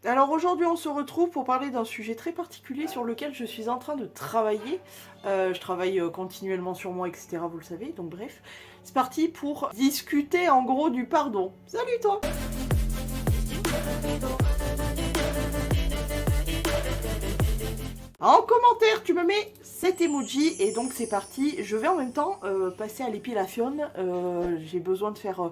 Alors aujourd'hui on se retrouve pour parler d'un sujet très particulier sur lequel je suis en train de travailler. Je travaille continuellement sur moi, etc. Vous le savez, donc bref. C'est parti pour discuter en gros du pardon. Salut toi! En commentaire, tu me mets cet emoji et donc c'est parti. Je vais en même temps passer à l'épilation. J'ai besoin de faire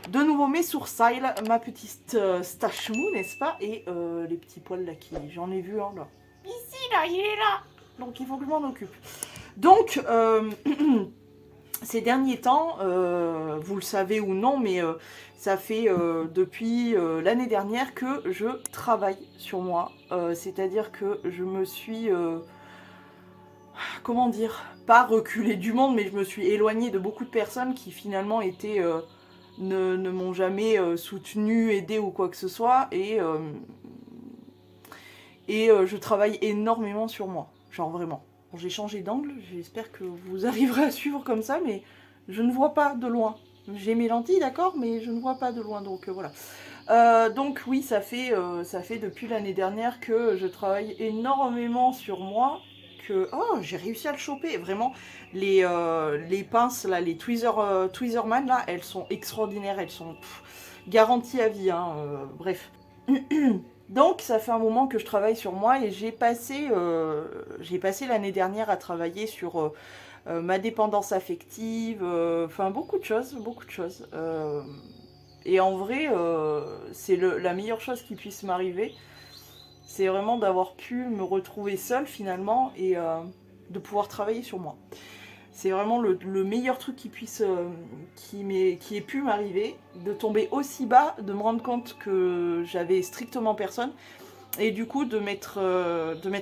de nouveau mes sourcils, ma petite stache mou, n'est-ce pas? Et les petits poils là qui... J'en ai vu un là. Ici là, il est là. Donc il faut que je m'en occupe. Donc, ces derniers temps, vous le savez ou non, mais ça fait depuis l'année dernière que je travaille sur moi. C'est-à-dire que je me suis, comment dire, pas reculée du monde, mais je me suis éloignée de beaucoup de personnes qui finalement étaient, ne m'ont jamais soutenue, aidée ou quoi que ce soit. Et je travaille énormément sur moi, genre vraiment. Bon, j'ai changé d'angle, j'espère que vous arriverez à suivre comme ça, mais je ne vois pas de loin. J'ai mes lentilles, d'accord, mais je ne vois pas de loin, donc voilà. Donc oui, ça fait depuis l'année dernière que je travaille énormément sur moi, que... Oh, j'ai réussi à le choper, vraiment. Les pinces, là, les Tweezerman, là, elles sont extraordinaires, elles sont garanties à vie, hein, bref. Donc ça fait un moment que je travaille sur moi et j'ai passé l'année dernière à travailler sur ma dépendance affective, enfin beaucoup de choses, beaucoup de choses. Et en vrai, c'est la meilleure chose qui puisse m'arriver, c'est vraiment d'avoir pu me retrouver seule finalement et de pouvoir travailler sur moi. C'est vraiment le meilleur truc qui ait pu m'arriver, de tomber aussi bas, de me rendre compte que j'avais strictement personne. Et du coup, de m'être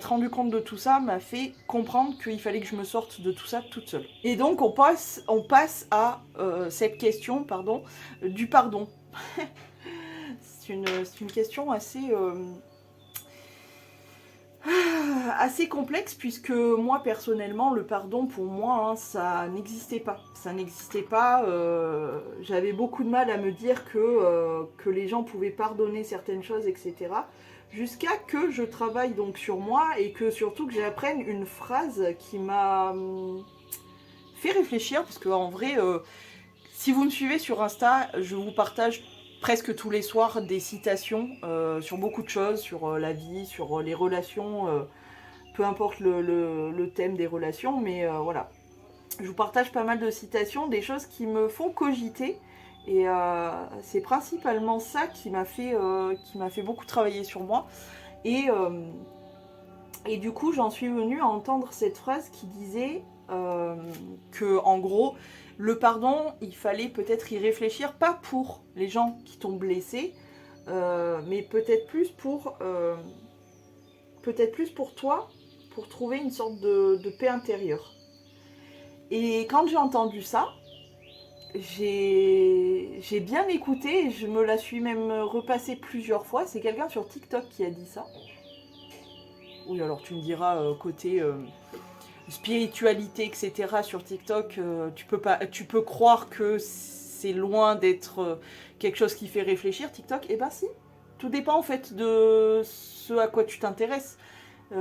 rendu compte de tout ça m'a fait comprendre qu'il fallait que je me sorte de tout ça toute seule. Et donc, on passe à cette question, pardon, du pardon. C'est une question assez complexe puisque moi personnellement le pardon pour moi hein, ça n'existait pas. Ça n'existait pas. J'avais beaucoup de mal à me dire que les gens pouvaient pardonner certaines choses, etc. Jusqu'à que je travaille donc sur moi et que surtout que j'apprenne une phrase qui m'a fait réfléchir parce que en vrai, si vous me suivez sur Insta, je vous partage presque tous les soirs des citations sur beaucoup de choses, sur la vie, sur les relations, peu importe le thème des relations, mais voilà. Je vous partage pas mal de citations, des choses qui me font cogiter, et c'est principalement ça qui m'a fait beaucoup travailler sur moi. Et du coup, j'en suis venue à entendre cette phrase qui disait que, en gros, le pardon, il fallait peut-être y réfléchir, pas pour les gens qui t'ont blessé, mais peut-être plus pour toi, pour trouver une sorte de paix intérieure. Et quand j'ai entendu ça, j'ai bien écouté, et je me la suis même repassée plusieurs fois. C'est quelqu'un sur TikTok qui a dit ça. Oui, alors tu me diras, côté spiritualité, etc. sur TikTok, tu peux croire que c'est loin d'être quelque chose qui fait réfléchir, TikTok. Eh ben si, tout dépend en fait de ce à quoi tu t'intéresses. Tu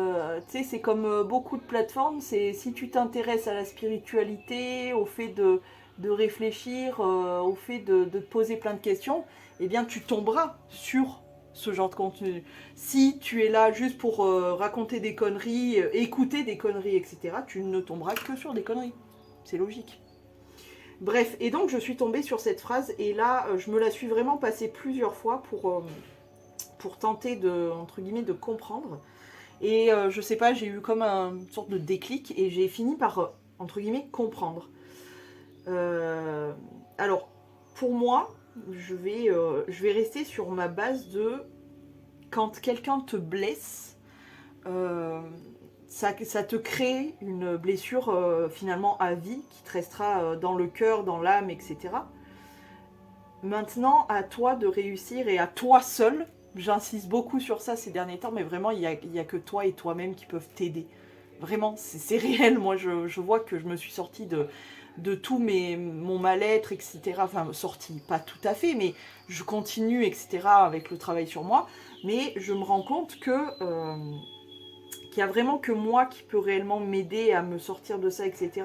sais, c'est comme beaucoup de plateformes, c'est si tu t'intéresses à la spiritualité, au fait de réfléchir, au fait de te poser plein de questions, eh bien tu tomberas sur ce genre de contenu. Si tu es là juste pour raconter des conneries, écouter des conneries, etc., tu ne tomberas que sur des conneries. C'est logique. Bref, et donc je suis tombée sur cette phrase, et là, je me la suis vraiment passée plusieurs fois pour tenter de, entre guillemets, de comprendre. Et je sais pas, j'ai eu comme une sorte de déclic, et j'ai fini par, entre guillemets, comprendre. Alors, pour moi, je vais rester sur ma base de quand quelqu'un te blesse, ça te crée une blessure finalement à vie qui te restera dans le cœur, dans l'âme, etc. Maintenant, à toi de réussir et à toi seul, j'insiste beaucoup sur ça ces derniers temps, mais vraiment, il y a que toi et toi-même qui peuvent t'aider. Vraiment, c'est réel. Moi, je vois que je me suis sortie de tout mon mal-être, etc. Enfin, sorti, pas tout à fait, mais je continue, etc. avec le travail sur moi. Mais je me rends compte qu'il y a vraiment que moi qui peut réellement m'aider à me sortir de ça, etc.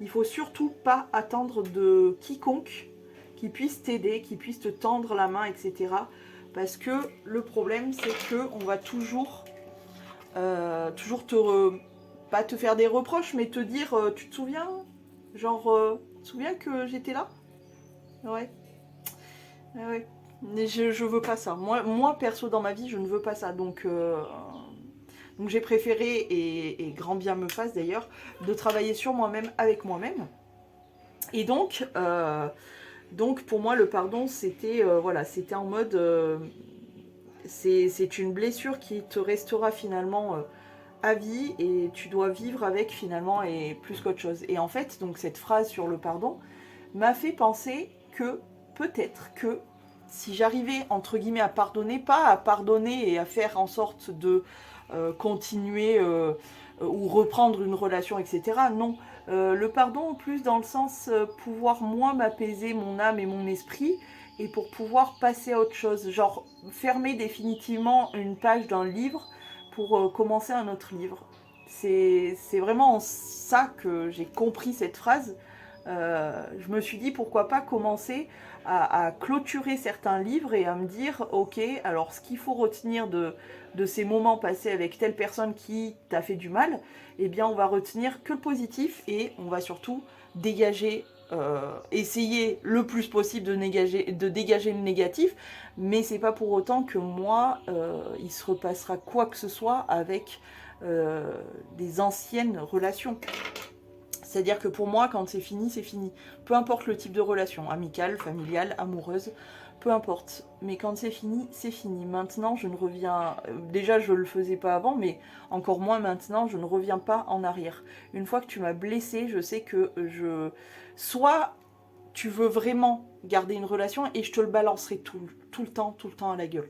Il faut surtout pas attendre de quiconque qui puisse t'aider, qui puisse te tendre la main, etc. Parce que le problème, c'est que on va toujours pas te faire des reproches, mais te dire, tu te souviens, genre, tu te souviens que j'étais là? Ouais, ouais. Mais je veux pas ça. Moi, perso, dans ma vie, je ne veux pas ça. Donc j'ai préféré, et grand bien me fasse d'ailleurs, de travailler sur moi-même avec moi-même. Et donc pour moi, le pardon, c'était voilà, c'était en mode, c'est une blessure qui te restera finalement à vie et tu dois vivre avec finalement et plus qu'autre chose. Et en fait, donc cette phrase sur le pardon m'a fait penser que peut-être que si j'arrivais entre guillemets à pardonner, pas à pardonner et à faire en sorte de continuer ou reprendre une relation, etc. Non, le pardon plus dans le sens pouvoir moi m'apaiser mon âme et mon esprit et pour pouvoir passer à autre chose, genre fermer définitivement une page d'un livre pour commencer un autre livre. C'est vraiment en ça que j'ai compris cette phrase. Je me suis dit pourquoi pas commencer à clôturer certains livres et à me dire ok, alors ce qu'il faut retenir de ces moments passés avec telle personne qui t'a fait du mal, eh bien on va retenir que le positif et on va surtout dégager, essayer le plus possible de dégager le négatif, mais c'est pas pour autant que moi il se repassera quoi que ce soit avec des anciennes relations. C'est-à-dire que pour moi, quand c'est fini, c'est fini. Peu importe le type de relation, amicale, familiale, amoureuse, peu importe. Mais quand c'est fini, c'est fini. Maintenant, je ne reviens... Déjà, je ne le faisais pas avant, mais encore moins maintenant, je ne reviens pas en arrière. Une fois que tu m'as blessée, je sais que soit tu veux vraiment garder une relation et je te le balancerai tout le temps à la gueule.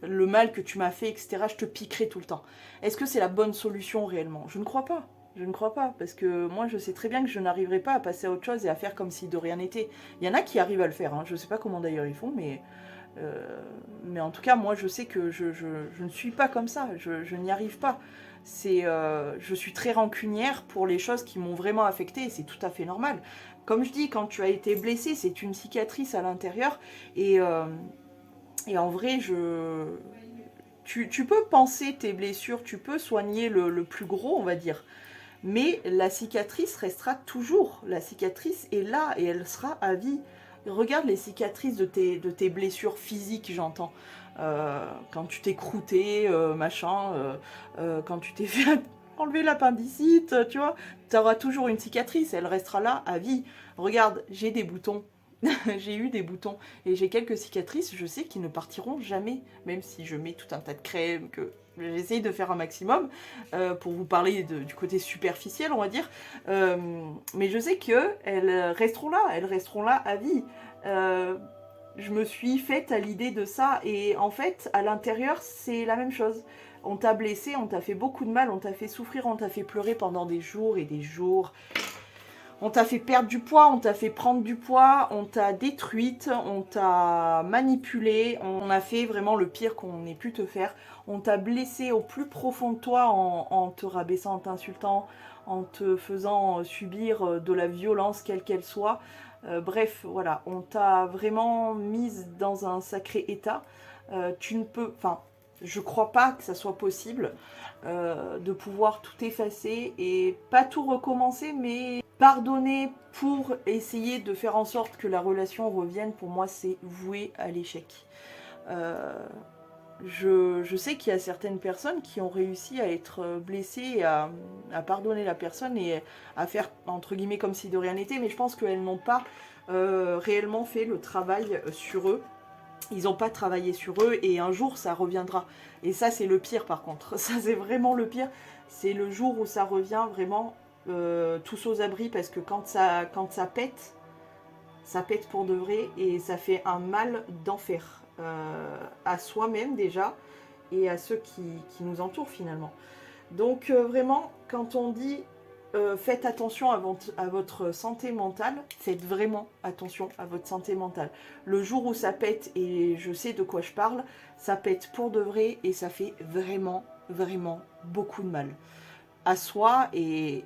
Le mal que tu m'as fait, etc., je te piquerai tout le temps. Est-ce que c'est la bonne solution réellement? Je ne crois pas. Je ne crois pas, parce que moi je sais très bien que je n'arriverai pas à passer à autre chose et à faire comme si de rien n'était. Il y en a qui arrivent à le faire, hein. Je ne sais pas comment d'ailleurs ils font, mais en tout cas moi je sais que je ne suis pas comme ça, je n'y arrive pas. Je suis très rancunière pour les choses qui m'ont vraiment affectée et c'est tout à fait normal. Comme je dis, quand tu as été blessé, c'est une cicatrice à l'intérieur et en vrai tu peux penser tes blessures, tu peux soigner le plus gros on va dire. Mais la cicatrice restera toujours. La cicatrice est là et elle sera à vie. Regarde les cicatrices de tes blessures physiques, j'entends. Quand tu t'es croûté, machin, quand tu t'es fait enlever l'appendicite, tu vois, tu auras toujours une cicatrice, elle restera là à vie. Regarde, j'ai des boutons. J'ai eu des boutons et j'ai quelques cicatrices, je sais qu'ils ne partiront jamais, même si je mets tout un tas de crème, que j'essaye de faire un maximum pour vous parler du côté superficiel, on va dire. Mais je sais qu'elles elles resteront là à vie. Je me suis faite à l'idée de ça et en fait, à l'intérieur, c'est la même chose. On t'a blessé, on t'a fait beaucoup de mal, on t'a fait souffrir, on t'a fait pleurer pendant des jours et des jours. On t'a fait perdre du poids, on t'a fait prendre du poids, on t'a détruite, on t'a manipulée, on a fait vraiment le pire qu'on ait pu te faire. On t'a blessé au plus profond de toi en te rabaissant, en t'insultant, en te faisant subir de la violence quelle qu'elle soit. Bref, voilà, on t'a vraiment mise dans un sacré état. Tu ne peux... Enfin, je crois pas que ça soit possible de pouvoir tout effacer et pas tout recommencer, mais pardonner pour essayer de faire en sorte que la relation revienne, pour moi, c'est voué à l'échec. Je sais qu'il y a certaines personnes qui ont réussi à être blessées, à pardonner la personne et à faire, entre guillemets, comme si de rien n'était, mais je pense qu'elles n'ont pas réellement fait le travail sur eux. Ils n'ont pas travaillé sur eux et un jour ça reviendra. Et ça c'est le pire par contre. Ça c'est vraiment le pire. C'est le jour où ça revient vraiment tous aux abris parce que quand ça pète pour de vrai et ça fait un mal d'enfer à soi-même déjà et à ceux qui nous entourent finalement. Donc vraiment quand on dit faites attention à votre santé mentale. Faites vraiment attention à votre santé mentale. Le jour où ça pète, et je sais de quoi je parle, ça pète pour de vrai et ça fait vraiment, vraiment beaucoup de mal à soi. Et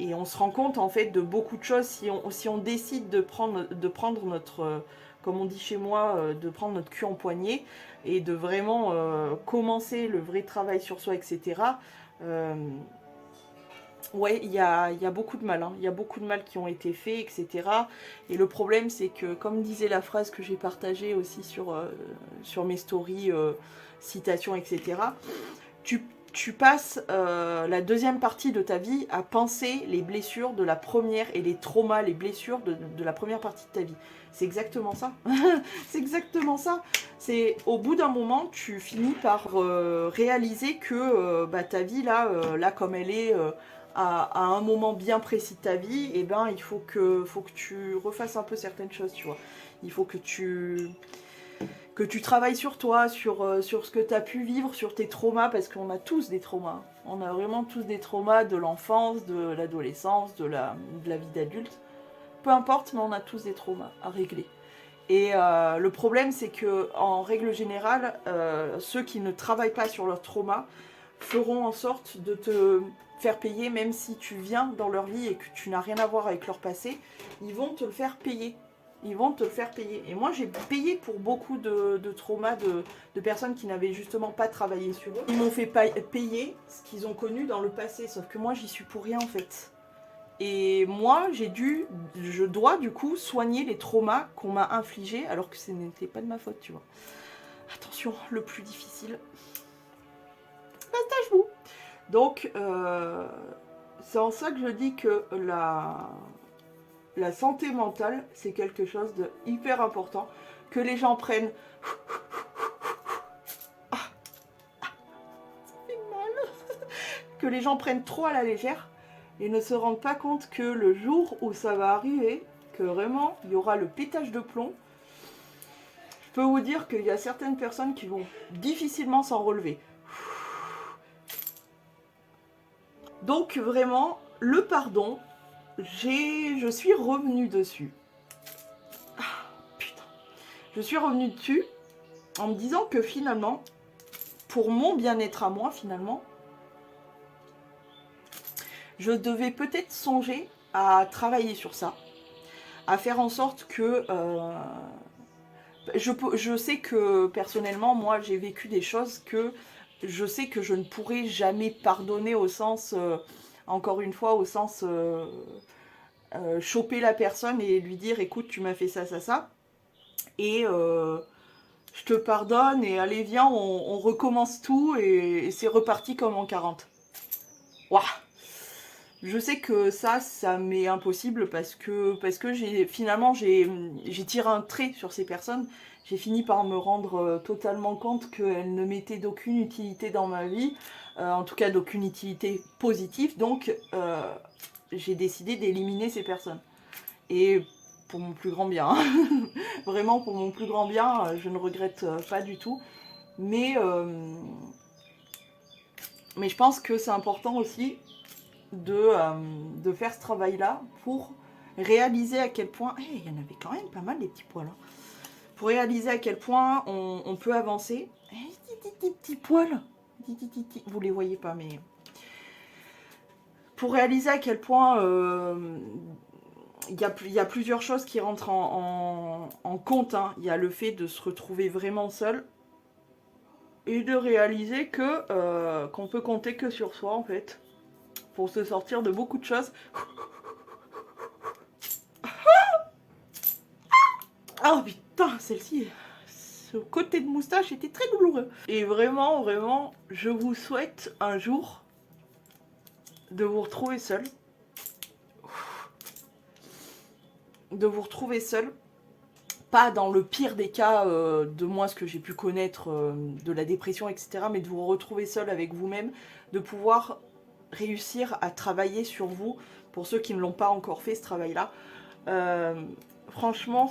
on se rend compte en fait de beaucoup de choses si on décide de prendre notre, comme on dit chez moi, de prendre notre cul en poignée et de vraiment commencer le vrai travail sur soi, etc. Ouais, il y a beaucoup de mal, hein. Il y a beaucoup de mal qui ont été faits, etc. Et le problème, c'est que, comme disait la phrase que j'ai partagée aussi sur mes stories, citations, etc., tu passes la deuxième partie de ta vie à penser les blessures de la première et les traumas, les blessures de la première partie de ta vie. C'est exactement ça. C'est exactement ça. C'est au bout d'un moment, tu finis par réaliser que ta vie, là comme elle est... à un moment bien précis de ta vie, et ben il faut que tu refasses un peu certaines choses, tu vois. Il faut que tu travailles sur toi, sur ce que tu as pu vivre, sur tes traumas, parce qu'on a tous des traumas. On a vraiment tous des traumas de l'enfance, de l'adolescence, de la vie d'adulte. Peu importe, mais on a tous des traumas à régler. Et le problème, c'est que en règle générale, ceux qui ne travaillent pas sur leurs traumas feront en sorte de te faire payer, même si tu viens dans leur vie et que tu n'as rien à voir avec leur passé, ils vont te le faire payer. Ils vont te le faire payer. Et moi, j'ai payé pour beaucoup de traumas de personnes qui n'avaient justement pas travaillé sur eux. Ils m'ont fait payer ce qu'ils ont connu dans le passé, sauf que moi, j'y suis pour rien en fait. Et moi, je dois du coup soigner les traumas qu'on m'a infligés, alors que ce n'était pas de ma faute, tu vois. Attention, le plus difficile, reste à genoux. Donc, c'est en ça que je dis que la santé mentale, c'est quelque chose de hyper important, que les gens prennent... Ah, ça fait mal. Que les gens prennent trop à la légère et ne se rendent pas compte que le jour où ça va arriver, que vraiment, il y aura le pétage de plomb, je peux vous dire qu'il y a certaines personnes qui vont difficilement s'en relever. Donc vraiment, le pardon, je suis revenue dessus. Ah, putain. Je suis revenue dessus en me disant que finalement, pour mon bien-être à moi, finalement, je devais peut-être songer à travailler sur ça, à faire en sorte que... je sais que personnellement, moi, j'ai vécu des choses que je sais que je ne pourrai jamais pardonner au sens, encore une fois, au sens choper la personne et lui dire écoute, tu m'as fait ça, ça, ça, et je te pardonne et allez, viens, on recommence tout et c'est reparti comme en 40. Waouh! Je sais que ça m'est impossible parce que finalement j'ai tiré un trait sur ces personnes. J'ai fini par me rendre totalement compte qu'elles ne m'étaient d'aucune utilité dans ma vie, en tout cas d'aucune utilité positive. Donc j'ai décidé d'éliminer ces personnes. Et pour mon plus grand bien, hein. Vraiment pour mon plus grand bien, je ne regrette pas du tout. Mais je pense que c'est important aussi de faire ce travail-là pour réaliser à quel point... il y en avait quand même pas mal des petits poils. Hein. Pour réaliser à quel point on peut avancer. Des petits poils. Vous les voyez pas, mais... Pour réaliser à quel point il y a plusieurs choses qui rentrent en compte. Hein. Il y a le fait de se retrouver vraiment seul et de réaliser que qu'on peut compter que sur soi, en fait, pour se sortir de beaucoup de choses. Oh putain, celle-ci, ce côté de moustache était très douloureux. Et vraiment, vraiment, je vous souhaite un jour de vous retrouver seul. De vous retrouver seul. Pas dans le pire des cas de moi, ce que j'ai pu connaître de la dépression, etc. Mais de vous retrouver seul avec vous-même. De pouvoir réussir à travailler sur vous. Pour ceux qui ne l'ont pas encore fait, ce travail-là. Franchement,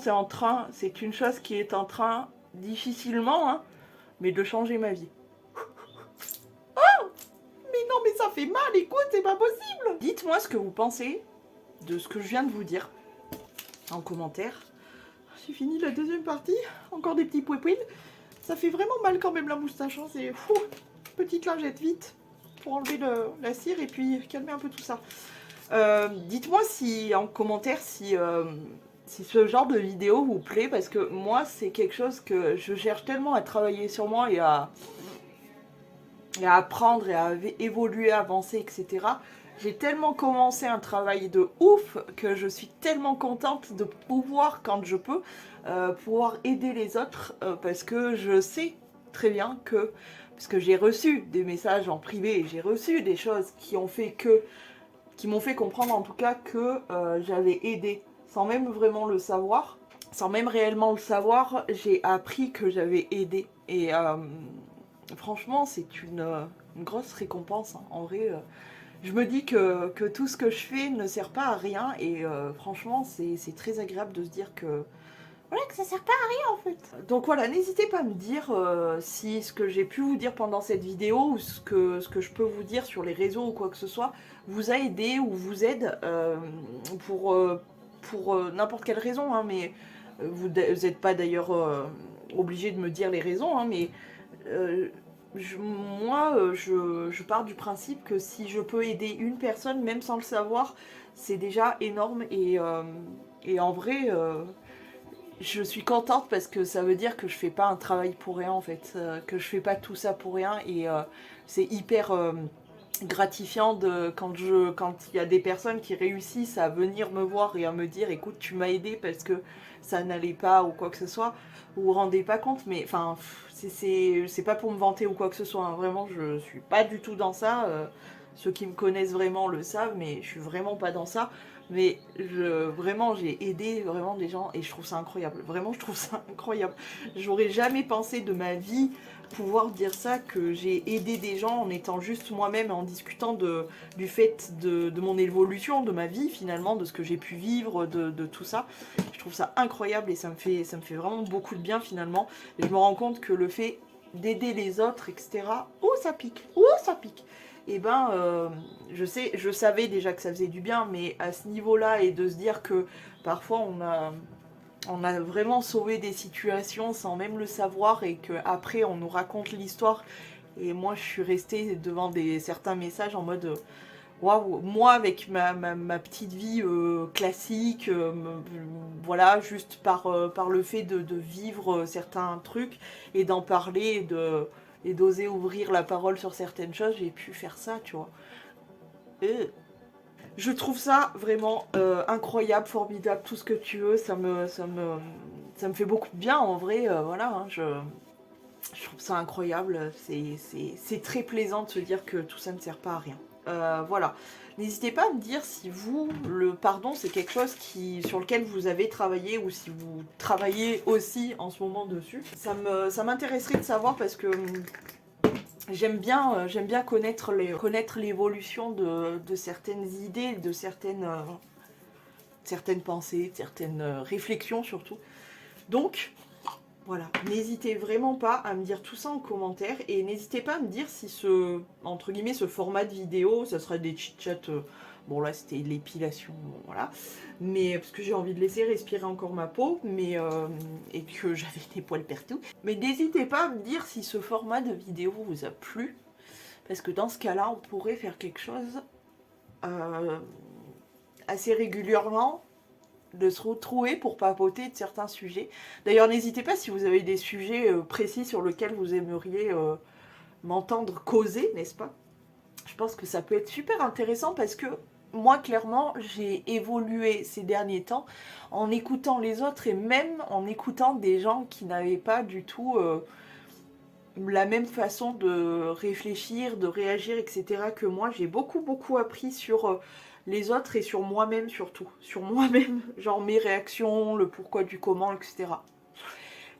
c'est une chose qui est en train, difficilement, hein, mais de changer ma vie. Oh, mais non, mais ça fait mal, écoute, c'est pas possible. Dites-moi ce que vous pensez de ce que je viens de vous dire en commentaire. J'ai fini la deuxième partie, encore des petits pouets. Ça fait vraiment mal quand même la moustache, hein. C'est fou. Petite lingette vite pour enlever la cire et puis calmer un peu tout ça. Dites-moi si en commentaire si ce genre de vidéo vous plaît, parce que moi c'est quelque chose que je cherche tellement à travailler sur moi et à apprendre et à évoluer, avancer, etc. J'ai tellement commencé un travail de ouf que je suis tellement contente de pouvoir, quand je peux, pouvoir aider les autres, parce que je sais très bien que, parce que j'ai reçu des messages en privé, j'ai reçu des choses qui m'ont fait comprendre en tout cas que j'avais aidé, sans même vraiment le savoir, sans même réellement le savoir, j'ai appris que j'avais aidé. Et franchement, c'est une grosse récompense, hein. En vrai, je me dis que tout ce que je fais ne sert pas à rien, et franchement, c'est très agréable de se dire que, voilà, que ça sert pas à rien en fait. Donc voilà, n'hésitez pas à me dire si ce que j'ai pu vous dire pendant cette vidéo ou ce que je peux vous dire sur les réseaux ou quoi que ce soit vous a aidé ou vous aide pour n'importe quelle raison, hein, mais vous n'êtes pas d'ailleurs obligé de me dire les raisons, hein, mais moi, je pars du principe que si je peux aider une personne, même sans le savoir, c'est déjà énorme, et en vrai, je suis contente parce que ça veut dire que je fais pas un travail pour rien en fait, que je fais pas tout ça pour rien, et c'est hyper gratifiant quand il y a des personnes qui réussissent à venir me voir et à me dire écoute, tu m'as aidé parce que ça n'allait pas ou quoi que ce soit, vous vous rendez pas compte, mais enfin c'est pas pour me vanter ou quoi que ce soit, hein. Vraiment je suis pas du tout dans ça, ceux qui me connaissent vraiment le savent, mais je suis vraiment pas dans ça. Mais vraiment, j'ai aidé vraiment des gens et je trouve ça incroyable. Vraiment, je trouve ça incroyable. J'aurais jamais pensé de ma vie pouvoir dire ça, que j'ai aidé des gens en étant juste moi-même, en discutant du fait de mon évolution, de ma vie finalement, de ce que j'ai pu vivre, de tout ça. Je trouve ça incroyable et ça me fait vraiment beaucoup de bien finalement. Et je me rends compte que le fait d'aider les autres, etc. Oh, ça pique! Oh, ça pique! Et ben, je savais déjà que ça faisait du bien, mais à ce niveau-là, et de se dire que parfois on a vraiment sauvé des situations sans même le savoir, et qu'après on nous raconte l'histoire. Et moi je suis restée devant certains messages en mode waouh, moi avec ma petite vie classique, voilà, juste par le fait de vivre certains trucs et d'en parler, et d'oser ouvrir la parole sur certaines choses, j'ai pu faire ça, tu vois. Je trouve ça vraiment incroyable, formidable, tout ce que tu veux, ça me fait beaucoup de bien en vrai, voilà, hein, je trouve ça incroyable, c'est très plaisant de se dire que tout ça ne sert pas à rien. Voilà, n'hésitez pas à me dire si vous, le pardon, c'est quelque chose sur lequel vous avez travaillé, ou si vous travaillez aussi en ce moment dessus. Ça m'intéresserait de savoir, parce que j'aime bien connaître l'évolution de certaines idées, de certaines pensées, certaines réflexions surtout. Donc, voilà, n'hésitez vraiment pas à me dire tout ça en commentaire, et n'hésitez pas à me dire si entre guillemets, ce format de vidéo, ça sera des chit-chats, bon là c'était l'épilation, bon, voilà, mais parce que j'ai envie de laisser respirer encore ma peau, mais et que j'avais des poils partout. Mais n'hésitez pas à me dire si ce format de vidéo vous a plu, parce que dans ce cas-là, on pourrait faire quelque chose assez régulièrement, de se retrouver pour papoter de certains sujets. D'ailleurs, n'hésitez pas si vous avez des sujets précis sur lesquels vous aimeriez m'entendre causer, n'est-ce pas? Je pense que ça peut être super intéressant, parce que moi, clairement, j'ai évolué ces derniers temps en écoutant les autres, et même en écoutant des gens qui n'avaient pas du tout la même façon de réfléchir, de réagir, etc. que moi. J'ai beaucoup appris sur les autres et sur moi-même surtout. Sur moi-même, genre mes réactions, le pourquoi du comment, etc.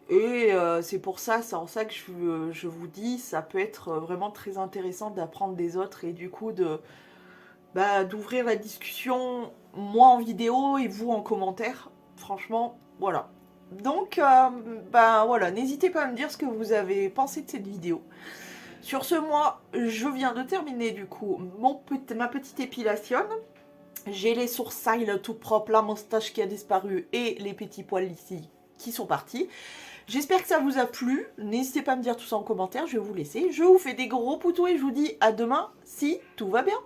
Et c'est en ça que je vous dis, ça peut être vraiment très intéressant d'apprendre des autres, et du coup d'ouvrir la discussion, moi en vidéo et vous en commentaire. Franchement, voilà. Donc, voilà, n'hésitez pas à me dire ce que vous avez pensé de cette vidéo. Sur ce, moi, je viens de terminer du coup ma petite épilation. J'ai les sourcils tout propres, la moustache qui a disparu et les petits poils ici qui sont partis. J'espère que ça vous a plu. N'hésitez pas à me dire tout ça en commentaire, je vais vous laisser. Je vous fais des gros poutous et je vous dis à demain si tout va bien.